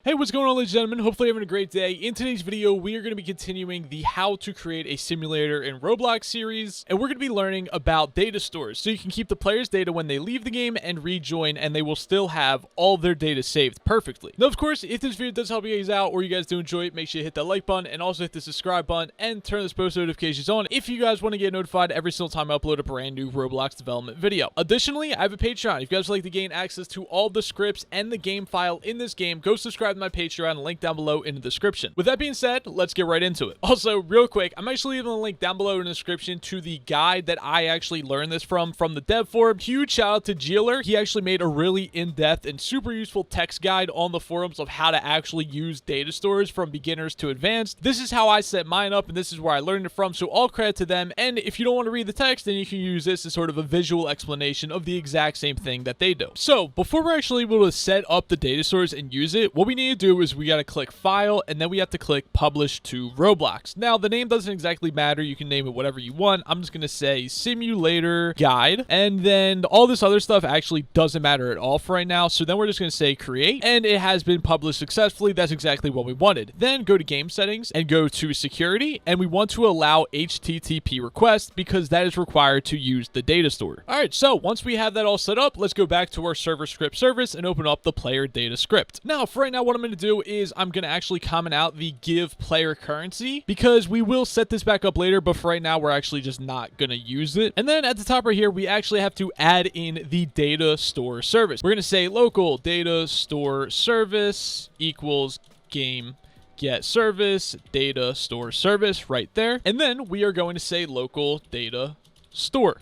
Hey, what's going on, ladies and gentlemen? Hopefully you're having a great day. In today's video, we are going to be continuing the how to create a simulator in Roblox series, and we're going to be learning about data stores, so you can keep the player's data when they leave the game and rejoin, and they will still have all their data saved perfectly. Now, of course, if this video does help you guys out, or you guys do enjoy it, make sure you hit that like button, and also hit the subscribe button, and turn those post notifications on if you guys want to get notified every single time I upload a brand new Roblox development video. Additionally, I have a Patreon. If you guys would like to gain access to all the scripts and the game file in this game, go subscribe to my Patreon, link down below in the description. With that being said, let's get right into it. Also, real quick, I'm actually leaving a link down below in the description to the guide that I actually learned this from the dev forum. Huge shout out to Jeeler. He actually made a really in-depth and super useful text guide on the forums of how to actually use data stores from beginners to advanced. This is how I set mine up, and this is where I learned it from, so all credit to them. And if you don't want to read the text, then you can use this as sort of a visual explanation of the exact same thing that they do. So before we're actually able to set up the data stores and use it, what we need to do is we got to click file, and then we have to click publish to Roblox. Now, the name doesn't exactly matter. You can name it whatever you want. I'm just going to say simulator guide, and then all this other stuff actually doesn't matter at all for right now. So then we're just going to say create, and it has been published successfully. That's exactly what we wanted. Then go to game settings and go to security, and we want to allow HTTP requests because that is required to use the data store. All right, so once we have that all set up, let's go back to our server script service and open up the player data script. Now, for right now, what I'm going to do is I'm going to actually comment out the give player currency because we will set this back up later, but for right now, we're actually just not going to use it. And then at the top right here, we actually have to add in the data store service. We're going to say local data store service equals game get service data store service right there. And then we are going to say local data store.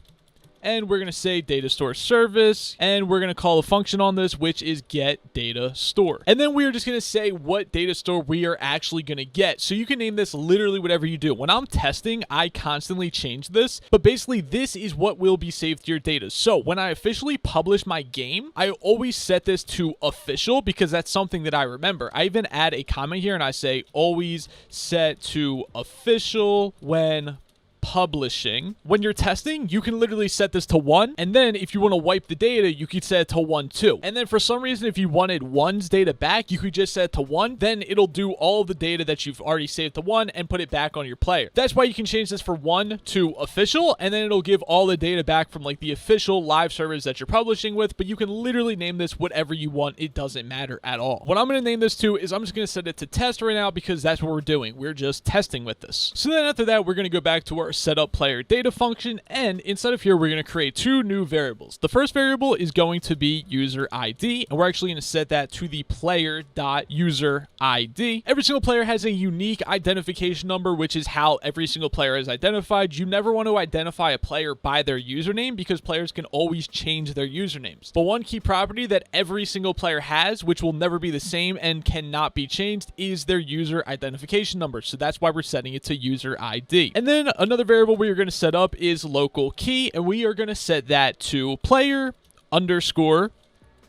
And we're going to say data store service, and we're going to call a function on this, which is get data store. And then we are just going to say what data store we are actually going to get. So you can name this literally whatever you do. When I'm testing, I constantly change this, but basically this is what will be saved to your data. So when I officially publish my game, I always set this to official because that's something that I remember. I even add a comment here and I say always set to official when publishing. When you're testing, you can literally set this to 1, and then if you want to wipe the data, you could set it to 1 too. And then for some reason, if you wanted 1's data back, you could just set it to 1. Then it'll do all the data that you've already saved to 1 and put it back on your player. That's why you can change this for 1 to official, and then it'll give all the data back from like the official live servers that you're publishing with. But you can literally name this whatever you want. It doesn't matter at all. What I'm going to name this to is I'm just going to set it to test right now because that's what we're doing. We're just testing with this. So then after that, we're going to go back to our setup player data function, and inside of here we're going to create 2 new variables. The first variable is going to be user ID, and we're actually going to set that to the player.user ID. Every single player has a unique identification number, which is how every single player is identified. You never want to identify a player by their username because players can always change their usernames. But one key property that every single player has, which will never be the same and cannot be changed, is their user identification number. So that's why we're setting it to user ID. And then another variable we are going to set up is local key, and we are going to set that to player underscore,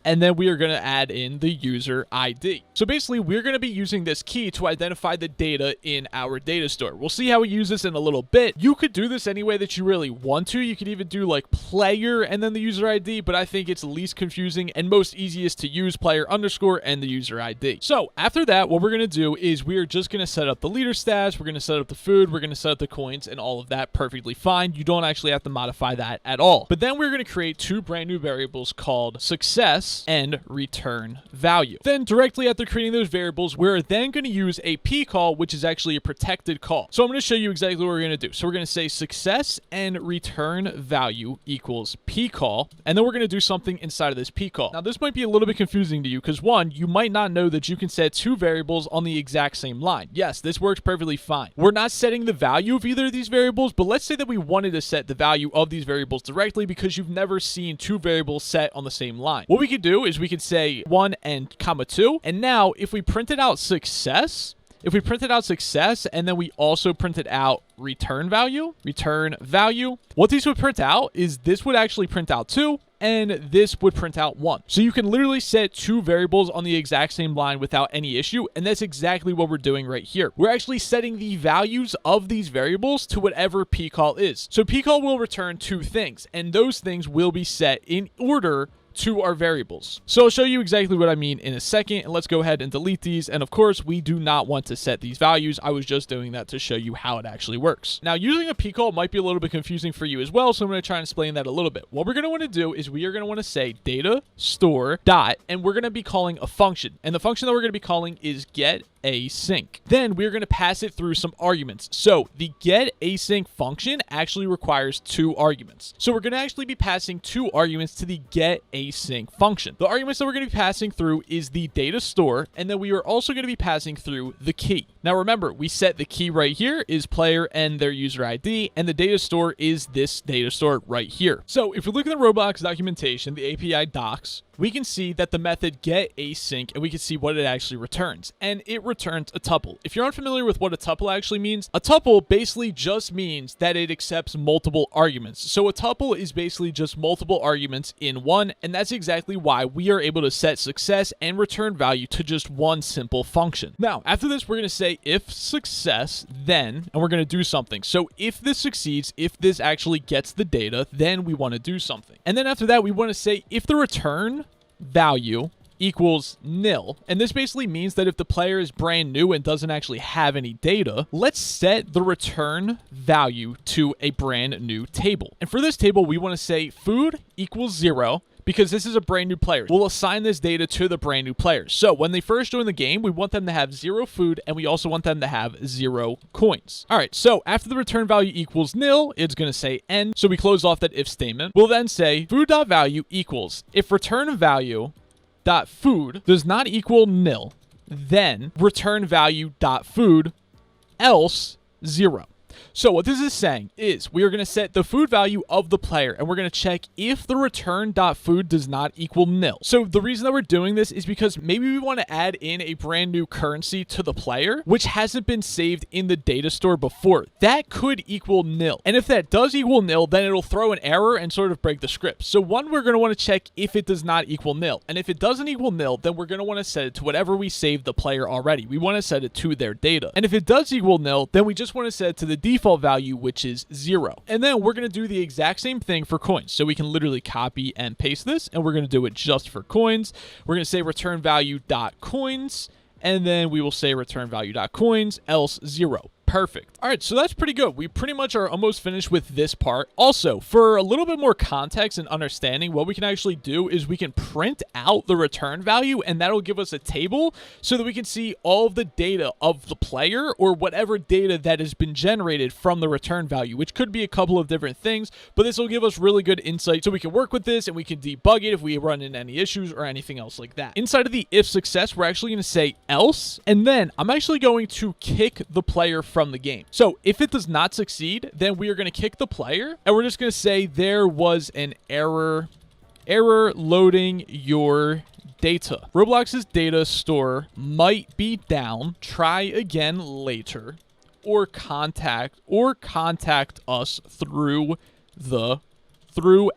and then we are going to add in the user ID. So basically, we're going to be using this key to identify the data in our data store. We'll see how we use this in a little bit. You could do this any way that you really want to. You could even do like player and then the user ID, but I think it's least confusing and most easiest to use player underscore and the user ID. So after that, what we're going to do is we are just going to set up the leader stats. We're going to set up the food. We're going to set up the coins and all of that perfectly fine. You don't actually have to modify that at all. But then we're going to create 2 brand new variables called success and return value. Then directly after creating those variables, we're then going to use a p call, which is actually a protected call. So I'm going to show you exactly what we're going to do. So we're going to say success and return value equals p call, and then we're going to do something inside of this p call. Now this might be a little bit confusing to you because one, you might not know that you can set 2 variables on the exact same line. Yes, this works perfectly fine. We're not setting the value of either of these variables, but let's say that we wanted to set the value of these variables directly because you've never seen 2 variables set on the same line. What we could do is we could say 1 and comma 2. And now if we printed out success, and then we also printed out return value, what these would print out is this would actually print out 2, and this would print out 1. So you can literally set 2 variables on the exact same line without any issue, and that's exactly what we're doing right here. We're actually setting the values of these variables to whatever pcall is. So pcall will return 2 things, and those things will be set in order to our variables. So I'll show you exactly what I mean in a second, and let's go ahead and delete these. And of course, we do not want to set these values. I was just doing that to show you how it actually works. Now, using a P call might be a little bit confusing for you as well, so I'm going to try and explain that a little bit. What we're going to want to do is we are going to want to say data store dot, and we're going to be calling a function. And the function that we're going to be calling is get async. Then we're going to pass it through some arguments. So the get async function actually requires 2 arguments. So we're going to actually be passing 2 arguments to the get async function. The arguments that we're going to be passing through is the data store, and then we are also going to be passing through the key. Now remember, we set the key right here is player and their user ID, and the data store is this data store right here. So if we look at the Roblox documentation, the API docs, we can see that the method getAsync, and we can see what it actually returns. And it returns a tuple. If you're unfamiliar with what a tuple actually means, a tuple basically just means that it accepts multiple arguments. So a tuple is basically just multiple arguments in one, and that's exactly why we are able to set success and return value to just one simple function. Now, after this, we're going to say if success, then, and we're going to do something. So if this succeeds, if this actually gets the data, then we want to do something. And then after that, we want to say if the return value equals nil, and this basically means that if the player is brand new and doesn't actually have any data, let's set the return value to a brand new table. And for this table, we want to say food equals 0, because this is a brand new player. We'll assign this data to the brand new players. So when they first join the game, we want them to have 0 food, and we also want them to have 0 coins. All right, so after the return value equals nil, it's going to say end. So we close off that if statement. We'll then say food.value equals, if return value dot food does not equal nil, then return value dot food else 0. So what this is saying is we are going to set the food value of the player, and we're going to check if the return.food does not equal nil. So the reason that we're doing this is because maybe we want to add in a brand new currency to the player, which hasn't been saved in the data store before. That could equal nil. And if that does equal nil, then it'll throw an error and sort of break the script. So one, we're going to want to check if it does not equal nil. And if it doesn't equal nil, then we're going to want to set it to whatever we saved the player already. We want to set it to their data. And if it does equal nil, then we just want to set it to the default value, which is 0. And then we're going to do the exact same thing for coins. So we can literally copy and paste this, and we're going to do it just for coins. We're going to say return value dot coins, and then we will say return value dot coins else 0. Perfect. All right, so that's pretty good. We pretty much are almost finished with this part. Also, for a little bit more context and understanding, what we can actually do is we can print out the return value, and that'll give us a table so that we can see all of the data of the player or whatever data that has been generated from the return value, which could be a couple of different things, but this will give us really good insight so we can work with this and we can debug it if we run into any issues or anything else like that. Inside of the if success, we're actually going to say else, and then I'm actually going to kick the player from the game. So if it does not succeed, then we are going to kick the player, and we're just going to say there was an error loading your data. Roblox's data store might be down. Try again later, or contact us through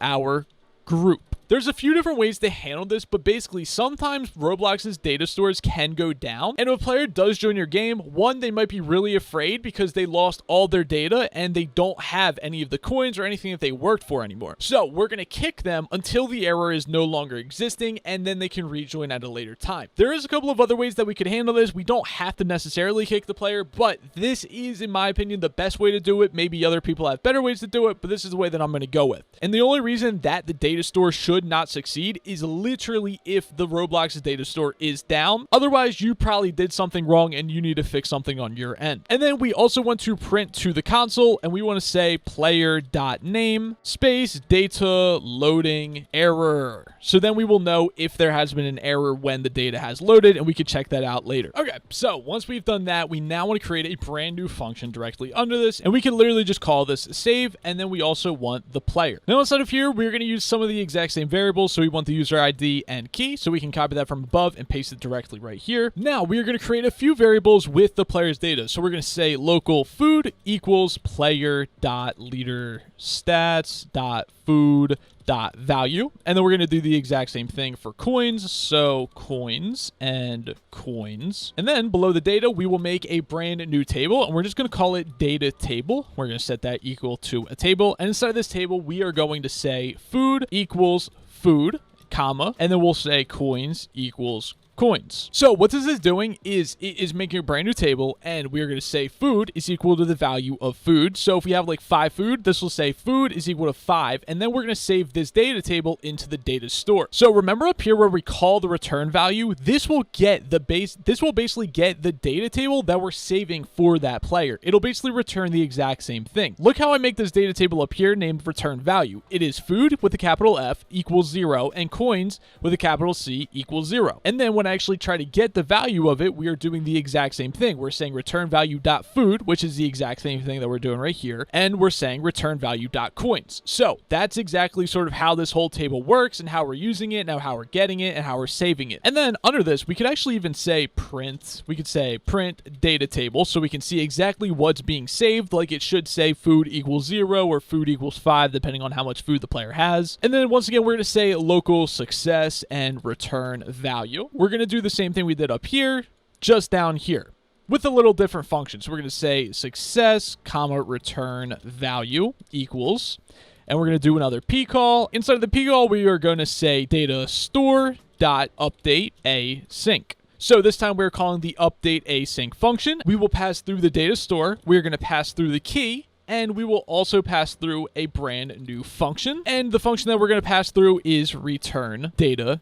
our group. There's a few different ways to handle this, but basically sometimes Roblox's data stores can go down. And if a player does join your game, one, they might be really afraid because they lost all their data and they don't have any of the coins or anything that they worked for anymore. So we're going to kick them until the error is no longer existing, and then they can rejoin at a later time. There is a couple of other ways that we could handle this. We don't have to necessarily kick the player, but this is, in my opinion, the best way to do it. Maybe other people have better ways to do it, but this is the way that I'm going to go with. And the only reason that the data store should not succeed is literally if the Roblox data store is down. Otherwise, you probably did something wrong and you need to fix something on your end. And then we also want to print to the console, and we want to say player.name space data loading error. So then we will know if there has been an error when the data has loaded, and we can check that out later. Okay, so once we've done that, we now want to create a brand new function directly under this, and we can literally just call this save, and then we also want the player. Now inside of here, we're going to use some of the exact same variables. So we want the user ID and key, so we can copy that from above and paste it directly right here. Now we are going to create a few variables with the player's data. So we're going to say local food equals player.leaderstats.food.value, and then we're going to do the exact same thing for coins. So coins and coins, and then below the data we will make a brand new table, and we're just going to call it data table. We're going to set that equal to a table, and inside of this table we are going to say food equals food, comma, and then we'll say coins equals coins. So what this is doing is it is making a brand new table, and we're going to say food is equal to the value of food. So if we have like 5 food, this will say food is equal to 5, and then we're going to save this data table into the data store. So remember up here where we call the return value, this will basically get the data table that we're saving for that player. It'll basically return the exact same thing. Look how I make this data table up here named return value. It is food with a capital F equals 0 and coins with a capital C equals 0. And then when I actually try to get the value of it, we are doing the exact same thing. We're saying return value dot food, which is the exact same thing that we're doing right here, and we're saying return value dot coins. So that's exactly sort of how this whole table works and how we're using it, now how we're getting it, and how we're saving it. And then under this, we could actually even say print. We could say print data table, so we can see exactly what's being saved. Like it should say food equals 0 or food equals 5, depending on how much food the player has. And then once again, we're going to say local success and return value. We're going to do the same thing we did up here, just down here, with a little different function. So we're going to say success, comma, return value equals, and we're going to do another p call. Inside of the p call, we are going to say DataStore dot update async. So this time we're calling the update async function. We will pass through the data store. We're going to pass through the key, and we will also pass through a brand new function. And the function that we're going to pass through is return data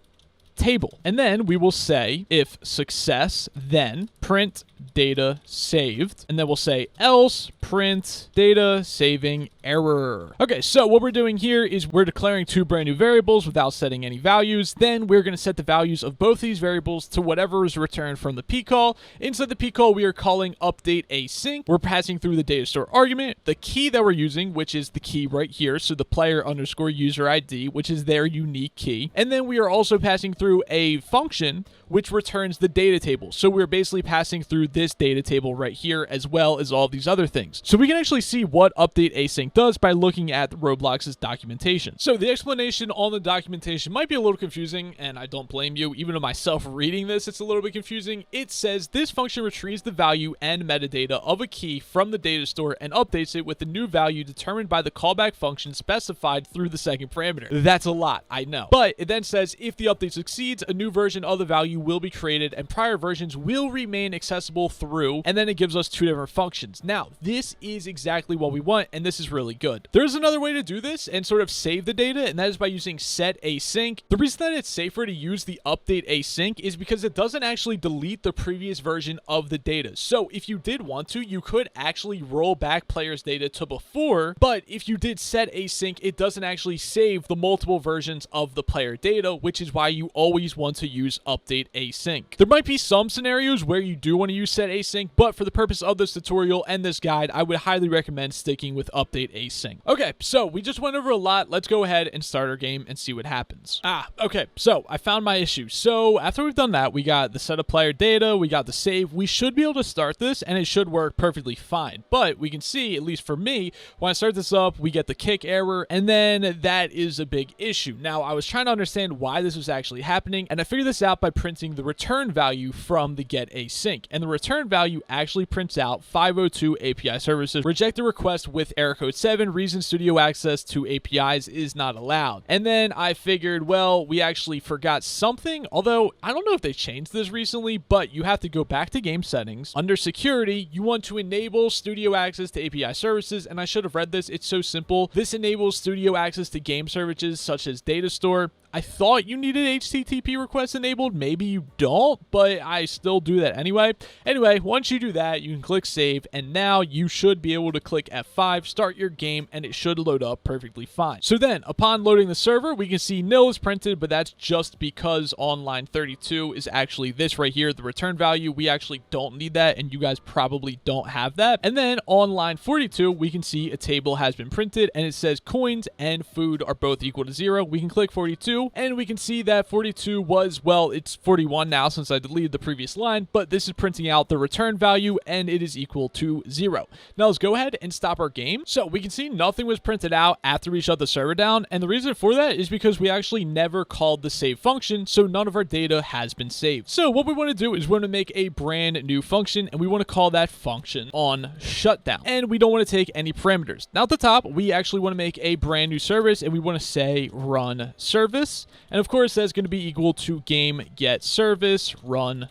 table. And then we will say if success, then print data saved, and then we'll say else print data saving error. Okay, so what we're doing here is we're declaring 2 brand new variables without setting any values. Then we're going to set the values of both these variables to whatever is returned from the p call. Inside the p call, we are calling update async. We're passing through the data store argument, the key that we're using, which is the key right here, so the player underscore user ID, which is their unique key. And then we are also passing through a function which returns the data table. So we're basically passing through this data table right here, as well as all these other things. So we can actually see what update async does by looking at Roblox's documentation. So the explanation on the documentation might be a little confusing, and I don't blame you. Even to myself reading this, it's a little bit confusing. It says this function retrieves the value and metadata of a key from the data store and updates it with the new value determined by the callback function specified through the second parameter. That's a lot, I know. But it then says if the update succeeds, a new version of the value will be created and prior versions will remain accessible through, and then it gives us 2 different functions. Now, this is exactly what we want, and this is really good. There's another way to do this and sort of save the data, and that is by using set async. The reason that it's safer to use the update async is because it doesn't actually delete the previous version of the data. So if you did want to, you could actually roll back players' data to before, but if you did set async, it doesn't actually save the multiple versions of the player data, which is why you always want to use update async. There might be some scenarios where you do want to use set async, but for the purpose of this tutorial and this guide, I would highly recommend sticking with update async. Okay, so we just went over a lot. Let's go ahead and start our game and see what happens. Okay, so I found my issue. So after we've done that, we got the set of player data, we got the save. We should be able to start this, and it should work perfectly fine. But we can see, at least for me, when I start this up, we get the kick error, and then that is a big issue. Now, I was trying to understand why this was actually happening, and I figured this out by printing the return value from the get async. And the return value actually prints out 502 API services reject a request with error code 7, reason studio access to APIs is not allowed. And then I figured, well, we actually forgot something, although I don't know if they changed this recently, but you have to go back to game settings. Under security, you want to enable studio access to API services, and I should have read this. It's so simple. This enables studio access to game services such as DataStore. I thought you needed HTTP requests enabled. Maybe you don't, but I still do that anyway. Anyway, once you do that, you can click save, and now you should be able to click F5, start your game, and it should load up perfectly fine. So then, upon loading the server, we can see nil is printed, but that's just because on line 32 is actually this right here, the return value. We actually don't need that, and you guys probably don't have that. And then on line 42, we can see a table has been printed, and it says coins and food are both equal to 0. We can click 42, and we can see that 42 was, well, it's 41 now since I deleted the previous line, but this is printing out the return value, and it is equal to 0. Now let's go ahead and stop our game. So we can see nothing was printed out after we shut the server down, and the reason for that is because we actually never called the save function, so none of our data has been saved. So what we want to do is we want to make a brand new function, and we want to call that function on shutdown, and we don't want to take any parameters. Now at the top, we actually want to make a brand new service, and we want to say run service. service. And of course, that's going to be equal to game get service run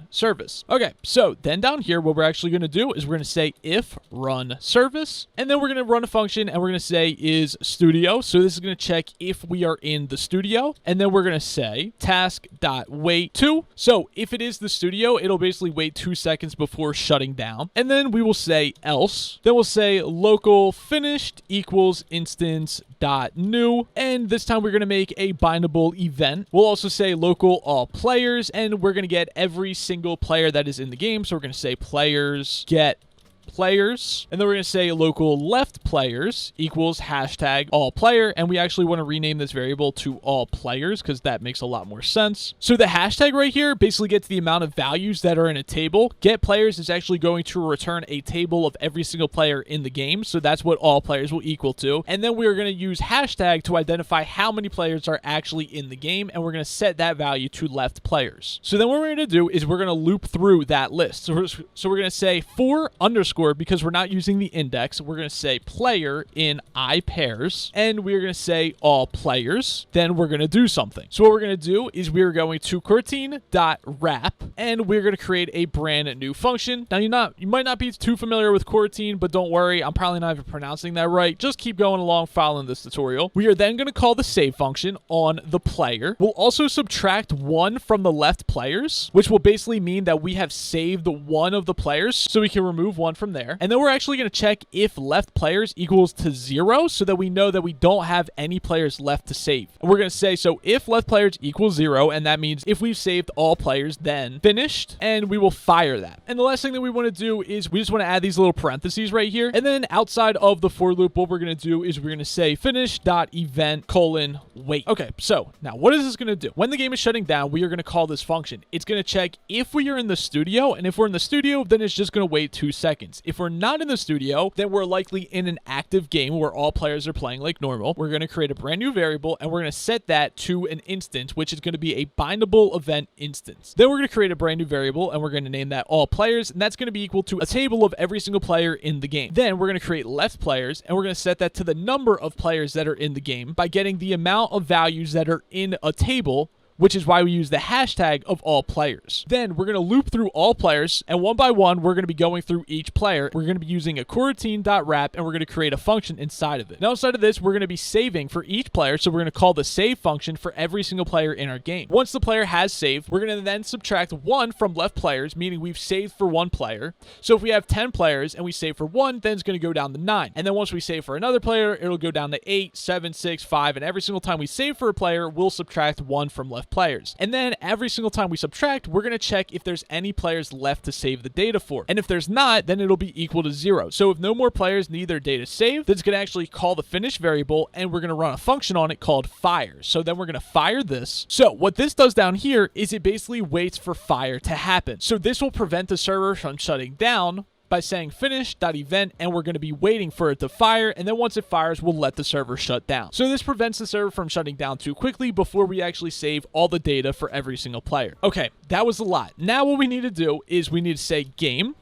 service. Okay, so then down here, what we're actually going to do is we're going to say if run service, and then we're going to run a function, and we're going to say is studio. So this is going to check if we are in the studio, and then we're going to say task.wait 2. So if it is the studio, it'll basically wait 2 seconds before shutting down, and then we will say else. Then we'll say local finished equals instance dot new, and this time we're going to make a bindable event. We'll also say local all players, and we're going to get every single player that is in the game. So we're going to say players get players, and then we're going to say local left players equals hashtag all player, and we actually want to rename this variable to all players because that makes a lot more sense. So the hashtag right here basically gets the amount of values that are in a table. Get players is actually going to return a table of every single player in the game, so that's what all players will equal to. And then we're going to use hashtag to identify how many players are actually in the game, and we're going to set that value to left players. So then what we're going to do is we're going to loop through that list. So we're going to say for underscore, because we're not using the index, we're going to say player in I pairs, and we're going to say all players. Then we're going to do something. So what we're going to do is we're going to coroutine.wrap, and we're going to create a brand new function. Now you might not be too familiar with coroutine, but don't worry, I'm probably not even pronouncing that right. Just keep going along following this tutorial. We are then going to call the save function on the player. We'll also subtract 1 from the left players, which will basically mean that we have saved one of the players, so we can remove 1 from there. And then we're actually going to check if left players equals to 0 so that we know that we don't have any players left to save. And we're going to say, so if left players equals 0, and that means if we've saved all players, then finished, and we will fire that. And the last thing that we want to do is we just want to add these little parentheses right here. And then outside of the for loop, what we're going to do is we're going to say finish.event : wait. Okay, so now what is this going to do? When the game is shutting down, we are going to call this function. It's going to check if we are in the studio, and if we're in the studio, then it's just going to wait 2 seconds. If we're not in the studio, then we're likely in an active game where all players are playing like normal. We're going to create a brand new variable, and we're going to set that to an instance, which is going to be a bindable event instance. Then we're going to create a brand new variable, and we're going to name that all players, and that's going to be equal to a table of every single player in the game. Then we're going to create left players, and we're going to set that to the number of players that are in the game by getting the amount of values that are in a table, which is why we use the hashtag of all players. Then we're going to loop through all players, and one by one, we're going to be going through each player. We're going to be using a coroutine.wrap, and we're going to create a function inside of it. Now, inside of this, we're going to be saving for each player, so we're going to call the save function for every single player in our game. Once the player has saved, we're going to then subtract 1 from left players, meaning we've saved for 1 player. So if we have 10 players and we save for 1, then it's going to go down to 9. And then once we save for another player, it'll go down to 8, 7, 6, 5, and every single time we save for a player, we'll subtract 1 from left players. And then every single time we subtract, we're going to check if there's any players left to save the data for. And if there's not, then it'll be equal to 0. So if no more players need their data saved, then it's going to actually call the finish variable, and we're going to run a function on it called fire. So then we're going to fire this. So what this does down here is it basically waits for fire to happen. So this will prevent the server from shutting down by saying finish.event, and we're going to be waiting for it to fire, and then once it fires, we'll let the server shut down. So this prevents the server from shutting down too quickly before we actually save all the data for every single player. Okay, that was a lot. Now what we need to do is we need to say game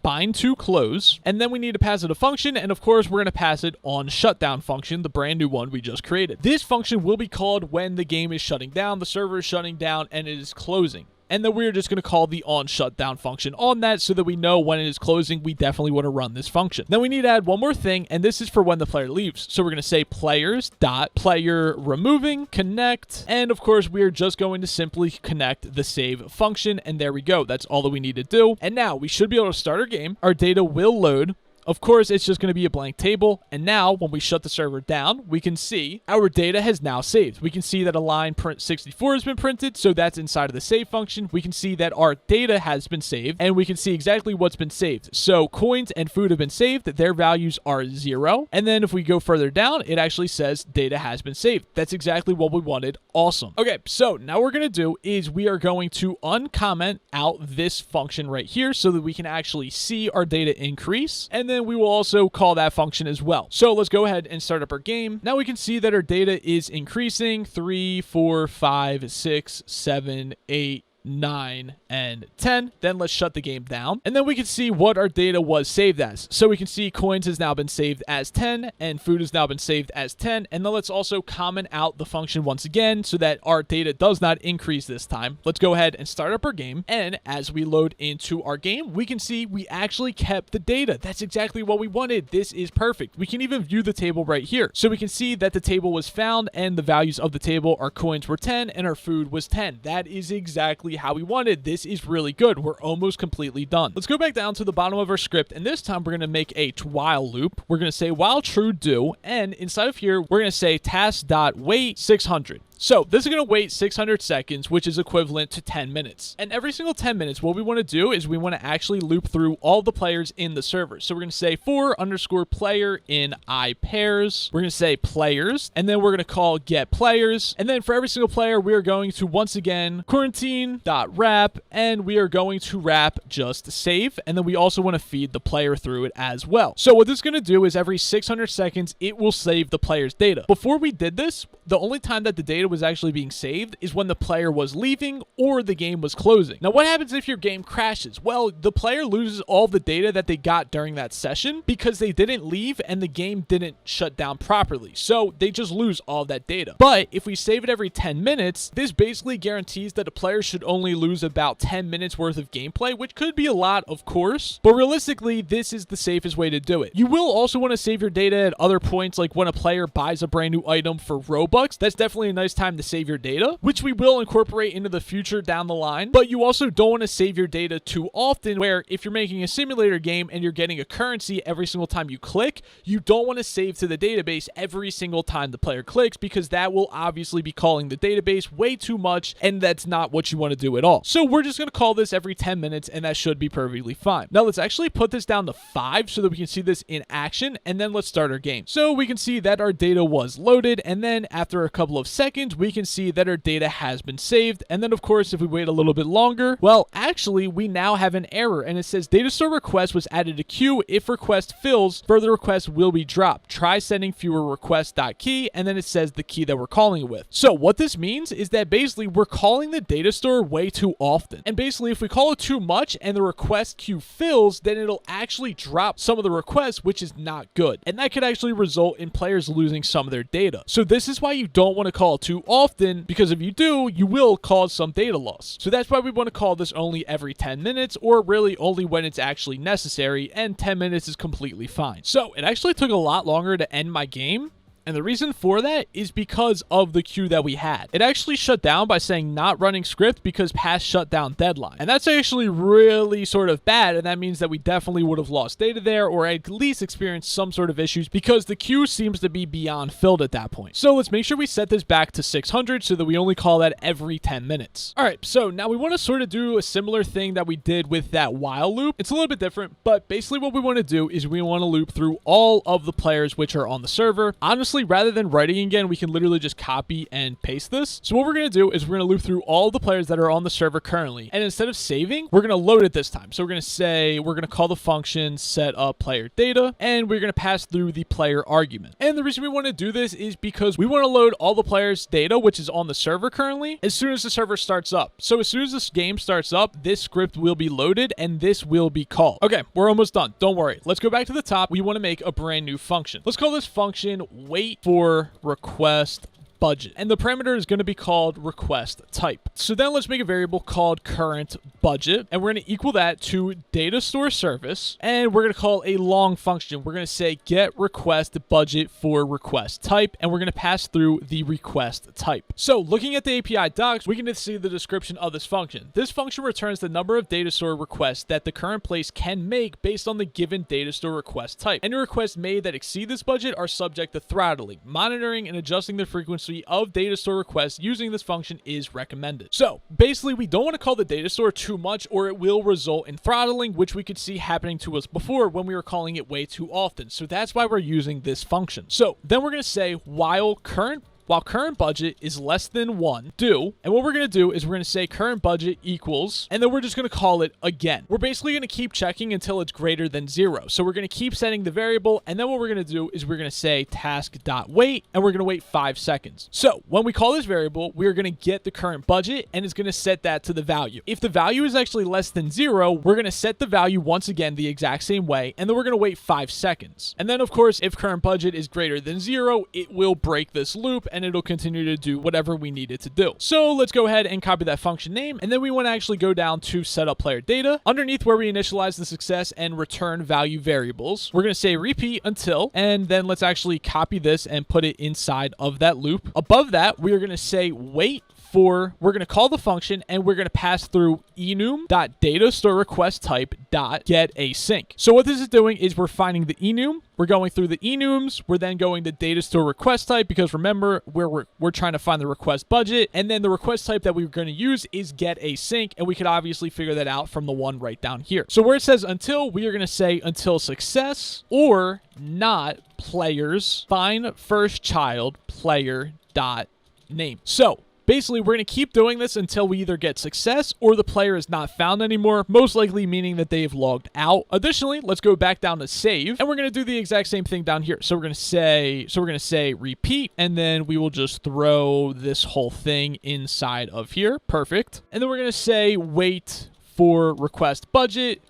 bind to close, and then we need to pass it a function, and of course we're going to pass it on shutdown function, the brand new one we just created. This function will be called when the game is shutting down, the server is shutting down, and it is closing. And then we're just going to call the on shutdown function on that so that we know when it is closing, we definitely want to run this function. Then we need to add one more thing, and this is for when the player leaves. So we're going to say players.player removing connect. And of course, we are just going to simply connect the save function. And there we go. That's all that we need to do. And now we should be able to start our game. Our data will load. Of course, it's just going to be a blank table. And now when we shut the server down, we can see our data has now saved. We can see that a line print 64 has been printed. So that's inside of the save function. We can see that our data has been saved, and we can see exactly what's been saved. So coins and food have been saved. Their values are 0. And then if we go further down, it actually says data has been saved. That's exactly what we wanted. Awesome. Okay, so now what we're going to do is we are going to uncomment out this function right here so that we can actually see our data increase. And then we will also call that function as well. So let's go ahead and start up our game. Now we can see that our data is increasing 3, 4, 5, 6, 7, 8, 9, and 10. Then let's shut the game down. And then we can see what our data was saved as. So we can see coins has now been saved as 10 and food has now been saved as 10. And then let's also comment out the function once again so that our data does not increase this time. Let's go ahead and start up our game. And as we load into our game, we can see we actually kept the data. That's exactly what we wanted. This is perfect. We can even view the table right here. So we can see that the table was found and the values of the table, our coins were 10 and our food was 10. That is exactly how we wanted. This is really good. We're almost completely done. Let's go back down to the bottom of our script, and this time we're going to make a while loop. We're going to say while true do, and inside of here we're going to say task.wait 600. So this is going to wait 600 seconds, which is equivalent to 10 minutes. And every single 10 minutes, what we want to do is we want to actually loop through all the players in the server. So we're going to say for_player in I pairs. We're going to say players, and then we're going to call get players. And then for every single player, we are going to once again quarantine.wrap, and we are going to wrap just save. And then we also want to feed the player through it as well. So what this is going to do is every 600 seconds, it will save the player's data. Before we did this, the only time that the data was actually being saved is when the player was leaving or the game was closing. Now, what happens if your game crashes? Well, the player loses all the data that they got during that session because they didn't leave and the game didn't shut down properly. So they just lose all that data. But if we save it every 10 minutes, this basically guarantees that a player should only lose about 10 minutes worth of gameplay, which could be a lot, of course. But realistically, this is the safest way to do it. You will also want to save your data at other points, like when a player buys a brand new item for Robux. That's definitely a nice time to save your data, which we will incorporate into the future down the line. But you also don't want to save your data too often, where if you're making a simulator game and you're getting a currency every single time you click, you don't want to save to the database every single time the player clicks, because that will obviously be calling the database way too much, and that's not what you want to do at all. So we're just going to call this every 10 minutes, and that should be perfectly fine. Now let's actually put this down to 5 so that we can see this in action, and then let's start our game. So we can see that our data was loaded, and then after a couple of seconds, we can see that our data has been saved. And then of course, if we wait a little bit longer, well, actually we now have an error, and it says DataStore request was added to queue. If request fills, further requests will be dropped. Try sending fewer requests.key, and then it says the key that we're calling it with. So what this means is that basically we're calling the DataStore way too often. And basically if we call it too much and the request queue fills, then it'll actually drop some of the requests, which is not good. And that could actually result in players losing some of their data. So this is why you don't want to call it too often, because if you do, you will cause some data loss. So that's why we want to call this only every 10 minutes, or really only when it's actually necessary, and 10 minutes is completely fine. So it actually took a lot longer to end my game. And the reason for that is because of the queue that we had. It actually shut down by saying not running script because past shutdown deadline. And that's actually really sort of bad. And that means that we definitely would have lost data there, or at least experienced some sort of issues, because the queue seems to be beyond filled at that point. So let's make sure we set this back to 600 so that we only call that every 10 minutes. All right, so now we want to sort of do a similar thing that we did with that while loop. It's a little bit different, but basically what we want to do is we want to loop through all of the players which are on the server. Honestly, rather than writing again, we can literally just copy and paste this. So what we're going to do is we're going to loop through all the players that are on the server currently. And instead of saving, we're going to load it this time. So we're going to say, we're going to call the function set up player data, and we're going to pass through the player argument. And the reason we want to do this is because we want to load all the players' data, which is on the server currently, as soon as the server starts up. So as soon as this game starts up, this script will be loaded and this will be called. Okay, we're almost done. Don't worry. Let's go back to the top. We want to make a brand new function. Let's call this function wait for request budget, and the parameter is going to be called request type. So then let's make a variable called current budget, and we're going to equal that to DataStore service, and we're going to call a long function. We're going to say get request budget for request type, and we're going to pass through the request type. So looking at the API docs, we can just see the description of this function. This function returns the number of DataStore requests that the current place can make based on the given DataStore request type. Any requests made that exceed this budget are subject to throttling. Monitoring and adjusting the frequency of DataStore requests using this function is recommended. So basically, we don't want to call the DataStore too much, or it will result in throttling, which we could see happening to us before when we were calling it way too often. So that's why we're using this function. So then we're going to say while current while current budget is less than 1, do. And what we're going to do is we're going to say current budget equals, and then we're just going to call it again. We're basically going to keep checking until it's greater than 0. So we're going to keep setting the variable, and then what we're going to do is we're going to say task.wait, and we're going to wait 5 seconds. So when we call this variable, we're going to get the current budget, and it's going to set that to the value. If the value is actually less than 0, we're going to set the value once again the exact same way, and then we're going to wait 5 seconds. And then, of course, if current budget is greater than 0, it will break this loop, and it'll continue to do whatever we need it to do. So let's go ahead and copy that function name, and then we want to actually go down to setup player data. Underneath where we initialize the success and return value variables, we're going to say repeat until, and then let's actually copy this and put it inside of that loop. Above that, we are going to say wait for, we're going to call the function, and we're going to pass through enum.DataStoreRequestType.getAsync. So what this is doing is we're finding the enum, we're going through the enums, we're then going to DataStore request type, because remember, we're trying to find the request budget, and then the request type that we're going to use is getAsync, and we could obviously figure that out from the one right down here. So where it says until, we are going to say until success or not players find first child player dot name. So basically, we're going to keep doing this until we either get success or the player is not found anymore, most likely meaning that they've logged out. Additionally, let's go back down to save, and we're going to do the exact same thing down here. So we're going to say repeat, and then we will just throw this whole thing inside of here. Perfect. And then we're going to say wait for request budget.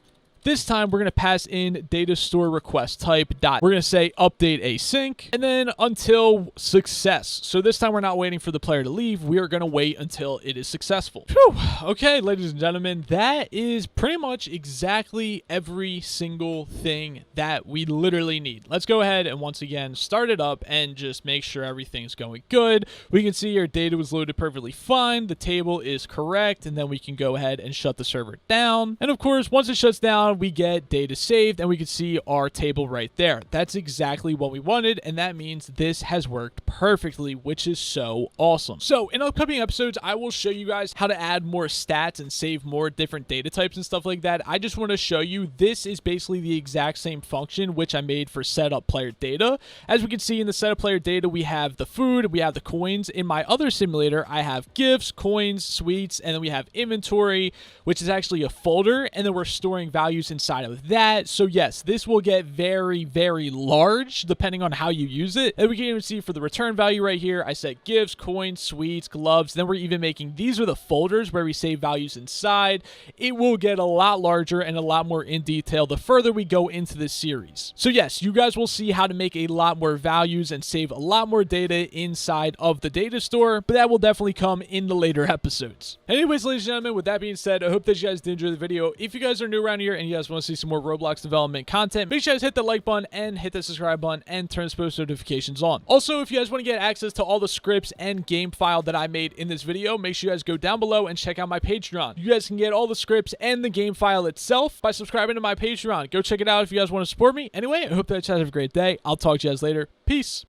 This time, we're going to pass in DataStore request type dot. We're going to say update async, and then until success. So this time, we're not waiting for the player to leave. We are going to wait until it is successful. Whew. Okay, ladies and gentlemen, that is pretty much exactly every single thing that we literally need. Let's go ahead and once again start it up and just make sure everything's going good. We can see our data was loaded perfectly fine. The table is correct, and then we can go ahead and shut the server down. And of course, once it shuts down, we get data saved, and we can see our table right there. That's exactly what we wanted, and that means this has worked perfectly, which is so awesome. So in upcoming episodes, I will show you guys how to add more stats and save more different data types and stuff like that. I just want to show you this is basically the exact same function which I made for setup player data. As we can see in the setup player data, we have the food, we have the coins. In my other simulator, I have gifts, coins, sweets, and then we have inventory, which is actually a folder, and then we're storing values inside of that. So yes, this will get very, very large depending on how you use it. And we can even see for the return value right here, I set gifts, coins, sweets, gloves. Then we're even making, these are the folders where we save values inside. It will get a lot larger and a lot more in detail the further we go into this series. So yes, you guys will see how to make a lot more values and save a lot more data inside of the data store, but that will definitely come in the later episodes. Anyways, ladies and gentlemen, with that being said, I hope that you guys did enjoy the video. If you guys are new around here and you guys want to see some more Roblox development content, make sure you guys hit the like button and hit the subscribe button and turn post notifications on. Also, if you guys want to get access to all the scripts and game file that I made in this video, make sure you guys go down below and check out my Patreon. You guys can get all the scripts and the game file itself by subscribing to my Patreon. Go check it out if you guys want to support me. Anyway, I hope that you guys have a great day. I'll talk to you guys later. Peace.